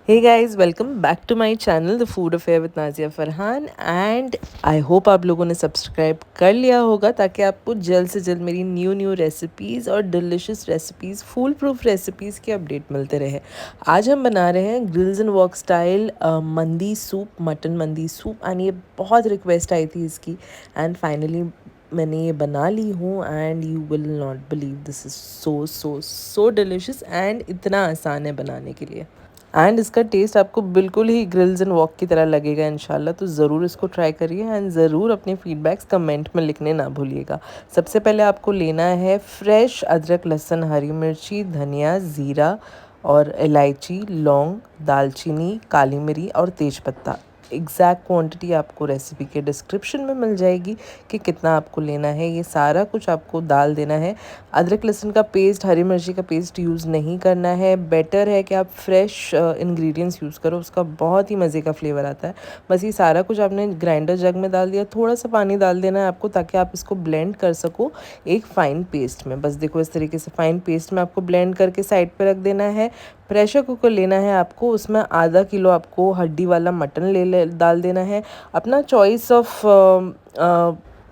Hey guys, welcome back to my channel the food affair with Nazia Farhan. And I hope आप लोगों ने subscribe कर लिया होगा ताकि आपको जल्द से जल्द मेरी न्यू रेसिपीज़ और डिलिशियस रेसिपीज़, फूल प्रूफ रेसिपीज़ की अपडेट मिलते रहे। आज हम बना रहे हैं ग्रिल्स एंड वॉक स्टाइल मंदी सूप, मटन मंदी सूप। एंड ये बहुत रिक्वेस्ट आई थी इसकी, एंड फाइनली मैंने ये बना ली हूँ। And you will not believe, this is so so so delicious and इतना आसान है बनाने के लिए। एंड इसका टेस्ट आपको बिल्कुल ही ग्रिल्स एंड वॉक की तरह लगेगा इंशाल्लाह। तो ज़रूर इसको ट्राई करिए एंड ज़रूर अपने फीडबैक्स कमेंट में लिखने ना भूलिएगा। सबसे पहले आपको लेना है फ्रेश अदरक, लहसुन, हरी मिर्ची, धनिया, ज़ीरा और इलायची, लौंग, दालचीनी, काली मिरी और तेज़पत्ता। एग्जैक्ट क्वांटिटी आपको रेसिपी के डिस्क्रिप्शन में मिल जाएगी कि कितना आपको लेना है। ये सारा कुछ आपको डाल देना है। अदरक लहसुन का पेस्ट, हरी मिर्ची का पेस्ट यूज़ नहीं करना है। बेटर है कि आप फ्रेश इंग्रेडिएंट्स यूज़ करो, उसका बहुत ही मज़े का फ्लेवर आता है। बस ये सारा कुछ आपने ग्राइंडर जग में डाल दिया, थोड़ा सा पानी डाल देना है आपको ताकि आप इसको ब्लेंड कर सको एक फ़ाइन पेस्ट में। बस देखो, इस तरीके से फ़ाइन पेस्ट में आपको ब्लेंड करके साइड पे रख देना है। प्रेशर कुकर लेना है आपको, उसमें आधा किलो आपको हड्डी वाला मटन ले डाल देना है। अपना चॉइस ऑफ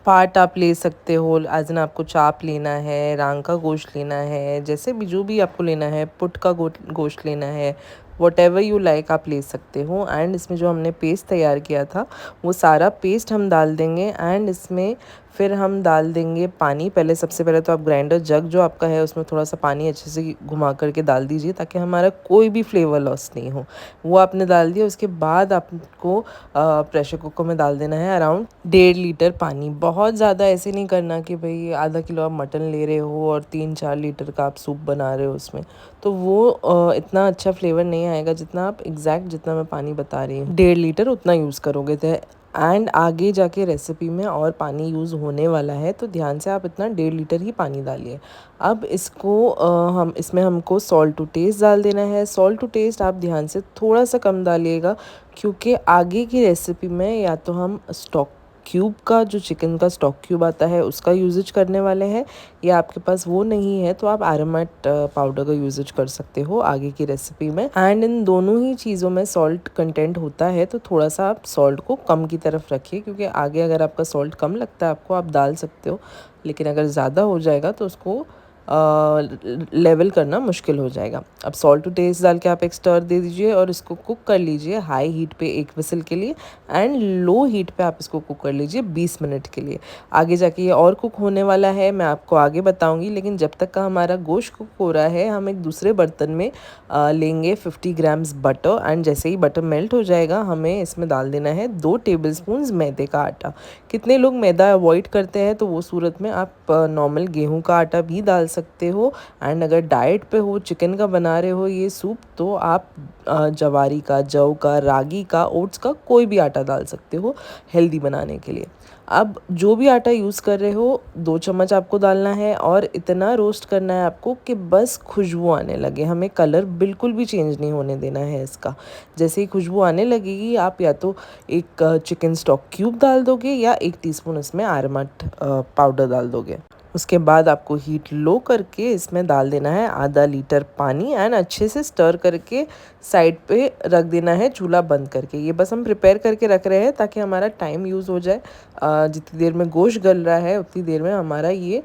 पार्ट आप ले सकते हो, एज इन आपको चाप लेना है, रांग का गोश्त लेना है, जैसे भी जो भी आपको लेना है, पुट का गोश्त लेना है, वट एवर यू लाइक आप ले सकते हो। एंड इसमें जो हमने पेस्ट तैयार किया था वो सारा पेस्ट हम डाल देंगे। एंड इसमें फिर हम डाल देंगे पानी। पहले सबसे पहले तो आप ग्राइंडर जग जो आपका है उसमें थोड़ा सा पानी अच्छे से घुमा करके डाल दीजिए ताकि हमारा कोई भी फ्लेवर लॉस नहीं हो। वो आपने डाल दिया, उसके बाद आपको प्रेशर कुकर में डाल देना है अराउंड 1.5 लीटर पानी। बहुत ज़्यादा ऐसे नहीं करना कि भाई आधा किलो आप मटन ले रहे हो और 3-4 लीटर का आप सूप बना रहे हो उसमें, तो वो इतना अच्छा फ्लेवर नहीं आएगा। जितना आप एग्जैक्ट जितना मैं पानी बता रही हूँ 1.5 लीटर उतना यूज़ करोगे तो। एंड आगे जाके रेसिपी में और पानी यूज़ होने वाला है, तो ध्यान से आप इतना 1.5 लीटर ही पानी डालिए। अब इसको हम इसमें हमको सॉल्ट टू टेस्ट डाल देना है। सॉल्ट टू टेस्ट आप ध्यान से थोड़ा सा कम डालिएगा, क्योंकि आगे की रेसिपी में या तो हम स्टॉक क्यूब का, जो चिकन का स्टॉक क्यूब आता है, उसका यूजेज करने वाले हैं, या आपके पास वो नहीं है तो आप एरोमेट पाउडर का यूजेज कर सकते हो आगे की रेसिपी में। एंड इन दोनों ही चीज़ों में सॉल्ट कंटेंट होता है, तो थोड़ा सा आप सॉल्ट को कम की तरफ रखिए, क्योंकि आगे अगर आपका सॉल्ट कम लगता है आपको, आप डाल सकते हो, लेकिन अगर ज़्यादा हो जाएगा तो उसको लेवल करना मुश्किल हो जाएगा। अब सॉल्ट टू टेस्ट डाल के आप एक स्टर दे दीजिए और इसको कुक कर लीजिए हाई हीट पे 1 विसल के लिए। एंड लो हीट पे आप इसको कुक कर लीजिए 20 मिनट के लिए। आगे जाके ये और कुक होने वाला है, मैं आपको आगे बताऊंगी। लेकिन जब तक का हमारा गोश्त कुक हो रहा है, हम एक दूसरे बर्तन में लेंगे 50 ग्राम्स बटर। एंड जैसे ही बटर मेल्ट हो जाएगा, हमें इसमें डाल देना है 2 टेबलस्पून मैदे का आटा। कितने लोग मैदा अवॉइड करते हैं, तो वो सूरत में आप नॉर्मल गेहूं का आटा भी डाल सकते हो। एंड अगर डाइट पे हो, चिकन का बना रहे हो ये सूप, तो आप जवारी का, जौ का, रागी का, ओट्स का कोई भी आटा डाल सकते हो हेल्दी बनाने के लिए। अब जो भी आटा यूज़ कर रहे हो, 2 चम्मच आपको डालना है और इतना रोस्ट करना है आपको कि बस खुशबू आने लगे। हमें कलर बिल्कुल भी चेंज नहीं होने देना है इसका। जैसे ही खुशबू आने लगेगी, आप या तो एक चिकन स्टॉक क्यूब डाल दोगे या 1 टीस्पून इसमें आरमट पाउडर डाल दोगे। उसके बाद आपको हीट लो करके इसमें डाल देना है आधा लीटर पानी। एंड अच्छे से स्टर करके साइड पे रख देना है, चूल्हा बंद करके। ये बस हम प्रिपेयर करके रख रहे हैं ताकि हमारा टाइम यूज़ हो जाए। जितनी देर में गोश्त गल रहा है उतनी देर में हमारा ये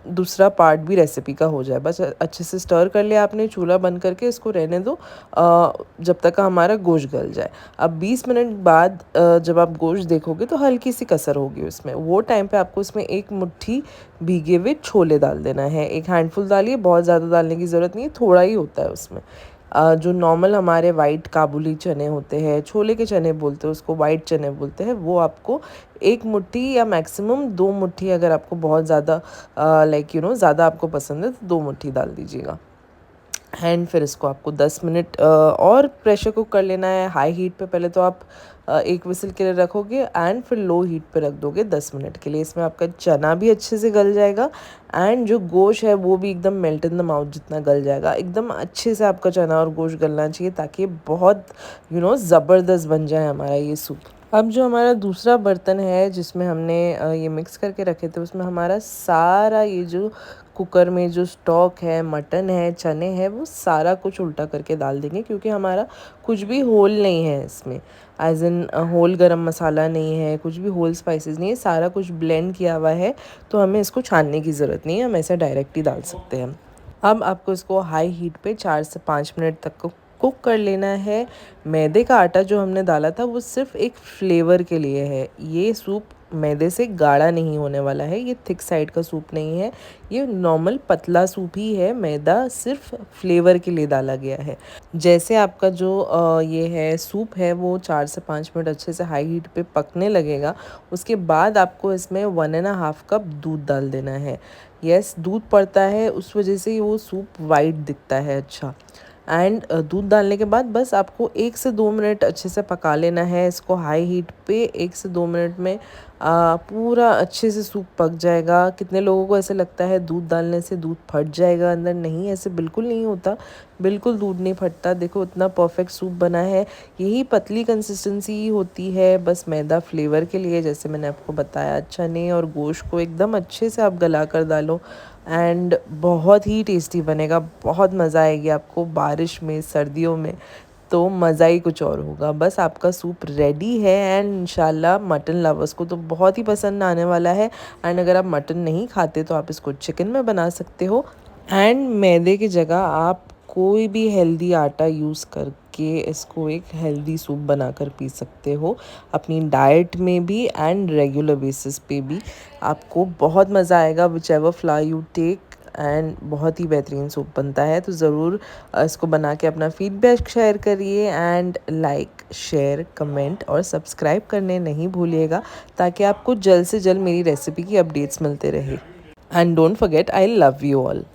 दूसरा पार्ट भी रेसिपी का हो जाए। बस अच्छे से स्टर कर लिया आपने, चूल्हा बंद करके इसको रहने दो जब तक हमारा गोश्त गल जाए। अब 20 मिनट बाद जब आप गोश्त देखोगे तो हल्की सी कसर होगी उसमें। वो टाइम पे आपको इसमें एक मुट्ठी भीगे हुए छोले डाल देना है। एक हैंडफुल डालिए, बहुत ज़्यादा डालने की ज़रूरत नहीं है, थोड़ा ही होता है उसमें। जो नॉर्मल हमारे वाइट काबुली चने होते हैं, छोले के चने बोलते हैं उसको, वाइट चने बोलते हैं, वो आपको 1 मुट्ठी या मैक्सिमम 2 मुट्ठी, अगर आपको बहुत ज़्यादा ज़्यादा आपको पसंद है तो 2 मुट्ठी डाल दीजिएगा। एंड फिर इसको आपको 10 मिनट और प्रेशर कुक कर लेना है हाई हीट पे। पहले तो आप 1 विसल के लिए रखोगे एंड फिर लो हीट पे रख दोगे 10 मिनट के लिए। इसमें आपका चना भी अच्छे से गल जाएगा एंड जो गोश्त है वो भी एकदम मेल्ट इन द माउथ जितना गल जाएगा। एकदम अच्छे से आपका चना और गोश्त गलना चाहिए ताकि बहुत ज़बरदस्त बन जाए हमारा ये सूप। अब जो हमारा दूसरा बर्तन है जिसमें हमने ये मिक्स करके रखे थे, उसमें हमारा सारा ये जो कुकर में जो स्टॉक है, मटन है, चने हैं, वो सारा कुछ उल्टा करके डाल देंगे, क्योंकि हमारा कुछ भी होल नहीं है इसमें, एज इन होल गरम मसाला नहीं है, कुछ भी होल स्पाइसेस नहीं है, सारा कुछ ब्लेंड किया हुआ है। तो हमें इसको छानने की ज़रूरत नहीं है, हम ऐसे डायरेक्ट ही डाल सकते हैं। अब आपको इसको हाई हीट पे 4 से 5 मिनट तक को कुक कर लेना है। मैदे का आटा जो हमने डाला था वो सिर्फ एक फ्लेवर के लिए है। ये सूप मैदे से गाढ़ा नहीं होने वाला है, ये थिक साइड का सूप नहीं है, ये नॉर्मल पतला सूप ही है। मैदा सिर्फ फ्लेवर के लिए डाला गया है। जैसे आपका जो ये है सूप है वो 4 से 5 मिनट अच्छे से हाई हीट पे पकने लगेगा। उसके बाद आपको इसमें 1.5 कप दूध डाल देना है। यस, दूध पड़ता है, उस वजह से वो सूप वाइट दिखता है अच्छा। एंड दूध डालने के बाद बस आपको 1 से 2 मिनट अच्छे से पका लेना है इसको हाई हीट पे। 1 से 2 मिनट में पूरा अच्छे से सूप पक जाएगा। कितने लोगों को ऐसे लगता है दूध डालने से दूध फट जाएगा अंदर, नहीं, ऐसे बिल्कुल नहीं होता, बिल्कुल दूध नहीं फटता। देखो इतना परफेक्ट सूप बना है। यही पतली कंसिस्टेंसी होती है, बस मैदा फ्लेवर के लिए, जैसे मैंने आपको बताया। चने और गोश्त को एकदम अच्छे से आप गला कर डालो एंड बहुत ही टेस्टी बनेगा, बहुत मज़ा आएगी आपको। बारिश में, सर्दियों में तो मज़ा ही कुछ और होगा। बस आपका सूप रेडी है एंड इंशाल्लाह मटन लवर्स को तो बहुत ही पसंद आने वाला है। एंड अगर आप मटन नहीं खाते तो आप इसको चिकन में बना सकते हो। एंड मैदे की जगह आप कोई भी हेल्दी आटा यूज़ करके इसको एक हेल्दी सूप बनाकर पी सकते हो अपनी डाइट में भी एंड रेगुलर बेसिस पे भी। आपको बहुत मज़ा आएगा whichever flower you take, and बहुत ही बेहतरीन सूप बनता है। तो ज़रूर इसको बना के अपना फीडबैक शेयर करिए एंड लाइक, शेयर, कमेंट और सब्सक्राइब करने नहीं भूलिएगा, ताकि आपको जल्द से जल्द मेरी रेसिपी की अपडेट्स मिलते रहे। And don't forget, I love you all.